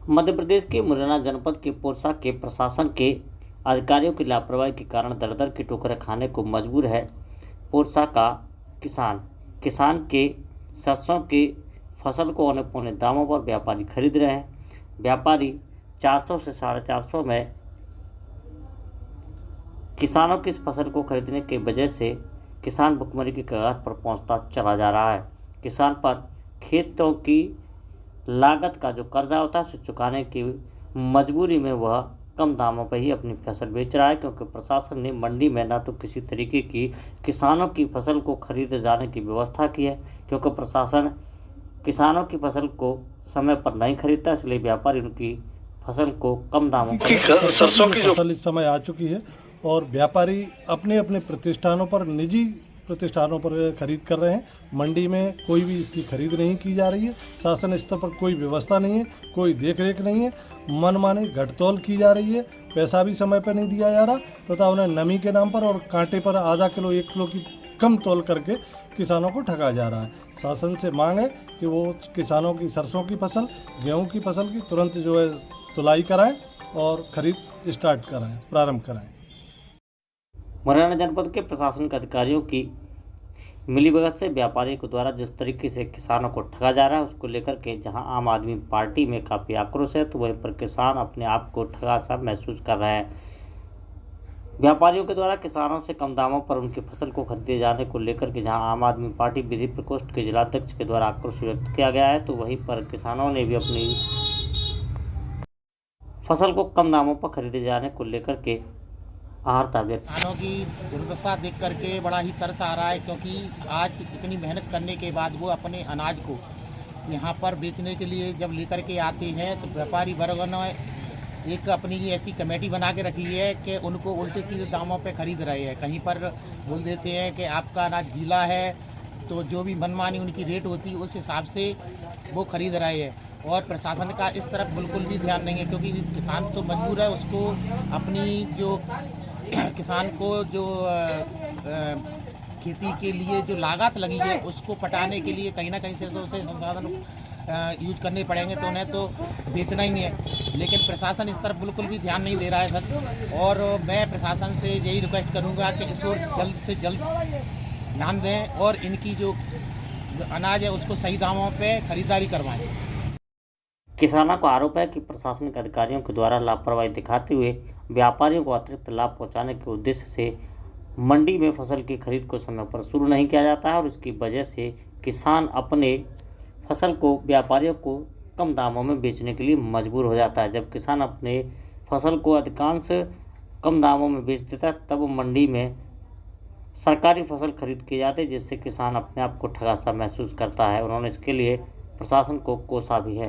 मध्य प्रदेश के मुरैना जनपद के पोरसा के प्रशासन के अधिकारियों की लापरवाही के कारण दर-दर की ठोकरें खाने को मजबूर है पोरसा का किसान के सरसों की फसल को औने-पौने दामों पर व्यापारी खरीद रहे हैं। व्यापारी 400 से 450 में किसानों की इस फसल को खरीदने की वजह से किसान भुखमरी की कगार पर पहुंचता चला जा रहा है। किसान पर खेतों की लागत का जो कर्जा होता है उसे चुकाने की मजबूरी में वह कम दामों पर ही अपनी फसल बेच रहा है, क्योंकि प्रशासन ने मंडी में न तो किसी तरीके की किसानों की फसल को खरीदे जाने की व्यवस्था की है, क्योंकि प्रशासन किसानों की फसल को समय पर नहीं खरीदता, इसलिए व्यापारी उनकी फसल को कम दामों पर सरसों की फसल इस समय आ चुकी है और व्यापारी अपने अपने प्रतिष्ठानों पर, निजी प्रतिष्ठानों पर खरीद कर रहे हैं। मंडी में कोई भी इसकी खरीद नहीं की जा रही है। शासन स्तर पर कोई व्यवस्था नहीं है, कोई देखरेख नहीं है। मनमानी घटतौल की जा रही है, पैसा भी समय पर नहीं दिया जा रहा तथा उन्हें नमी के नाम पर और कांटे पर आधा किलो 1 किलो की कम तौल करके किसानों को ठगा जा रहा है। शासन से मांग है कि वो किसानों की सरसों की फसल, गेहूँ की फसल की तुरंत जो है तुलाई कराएं और खरीद स्टार्ट कराएं, प्रारंभ कराएं। मुरैना जनपद के प्रशासनिक अधिकारियों की मिलीभगत से व्यापारियों के द्वारा जिस तरीके से किसानों को ठगा जा रहा है, उसको लेकर के जहां आम आदमी पार्टी में काफ़ी आक्रोश है, तो वहीं पर किसान अपने आप को ठगा सा महसूस कर रहे हैं। व्यापारियों के द्वारा किसानों से कम दामों पर उनकी फसल को खरीदे जाने को लेकर के जहां आम आदमी पार्टी विधि प्रकोष्ठ के जिलाध्यक्ष के द्वारा आक्रोश व्यक्त किया गया है, तो वहीं पर किसानों ने भी अपनी फसल को कम दामों पर खरीदे जाने को लेकर के आहारता व्यक्त। किसानों की दुर्दशा देख करके बड़ा ही तरस आ रहा है, क्योंकि आज इतनी मेहनत करने के बाद वो अपने अनाज को यहाँ पर बेचने के लिए जब लेकर के आते हैं तो व्यापारी वर्ग ने एक अपनी ऐसी कमेटी बना के रखी है कि उनको उल्टे सीधे दामों पे खरीद रहे हैं। कहीं पर बोल देते हैं कि आपका अनाज गीला है, तो जो भी मनमानी उनकी रेट होती है उस हिसाब से वो खरीद रहे हैं। और प्रशासन का इस तरफ बिल्कुल भी ध्यान नहीं है, क्योंकि किसान तो मजबूर है, उसको अपनी जो किसान को जो खेती के लिए जो लागत लगी है उसको पटाने के लिए कहीं ना कहीं से तो उसे संसाधन यूज करने पड़ेंगे, तो उन्हें तो बेचना ही है। लेकिन प्रशासन इस तरफ बिल्कुल भी ध्यान नहीं दे रहा है सर, और मैं प्रशासन से यही रिक्वेस्ट करूंगा कि इस ओर जल्द से जल्द ध्यान दें और इनकी जो अनाज है उसको सही दामों पे खरीदारी करवाएं। किसानों का आरोप है कि प्रशासनिक अधिकारियों के द्वारा लापरवाही दिखाते हुए व्यापारियों को अतिरिक्त लाभ पहुंचाने के उद्देश्य से मंडी में फसल की खरीद को समय पर शुरू नहीं किया जाता है, और इसकी वजह से किसान अपने फसल को व्यापारियों को कम दामों में बेचने के लिए मजबूर हो जाता है। जब किसान अपने फसल को अधिकांश कम दामों में बेच देता है, तब मंडी में सरकारी फसल खरीद की जाती है, जिससे किसान अपने आप को ठगा सा महसूस करता है। उन्होंने इसके लिए प्रशासन को कोसा भी है।